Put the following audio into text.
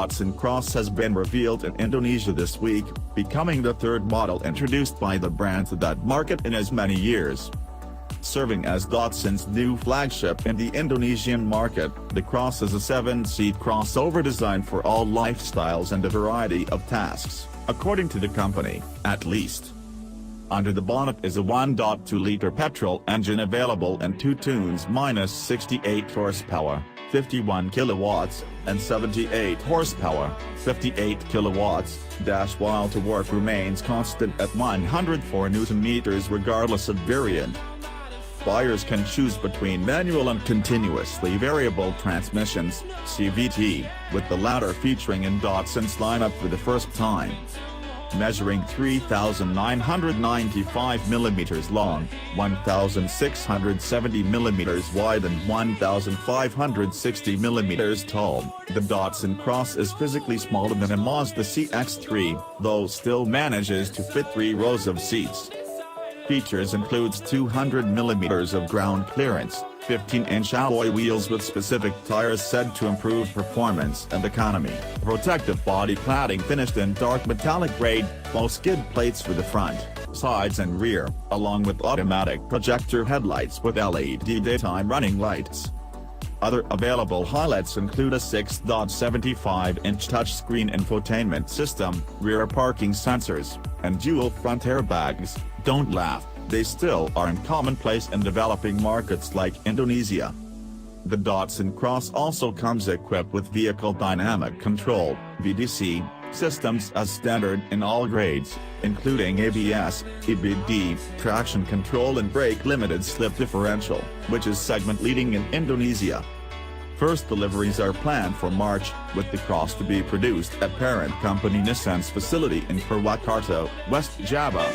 Datsun Cross has been revealed in Indonesia this week, becoming the third model introduced by the brand to that market in as many years. Serving as Datsun's new flagship in the Indonesian market, the Cross is a 7-seat crossover designed for all lifestyles and a variety of tasks, according to the company, at least. Under the bonnet is a 1.2-liter petrol engine available in two tunes: -68 horsepower, 51 kilowatts, and 78 horsepower, 58 kilowatts, while torque remains constant at 104 Nm regardless of variant. Buyers can choose between manual and continuously variable transmissions, CVT, with the latter featuring in Datsun's lineup for the first time. Measuring 3,995 mm long, 1,670 mm wide and 1,560 mm tall, the Datsun Cross is physically smaller than a Mazda CX-3, though still manages to fit 3 rows of seats. Features includes 200 mm of ground clearance, 15-inch alloy wheels with specific tires said to improve performance and economy, protective body cladding finished in dark metallic grade, faux skid plates for the front, sides and rear, along with automatic projector headlights with LED daytime running lights. Other available highlights include a 6.75-inch touchscreen infotainment system, rear parking sensors, and dual front airbags. Don't laugh, they still aren't commonplace in developing markets like Indonesia. The Datsun Cross also comes equipped with Vehicle Dynamic Control (VDC) systems as standard in all grades, including ABS, EBD, traction control and brake limited slip differential, which is segment leading in Indonesia. First deliveries are planned for March, with the Cross to be produced at parent company Nissan's facility in Purwakarta, West Java.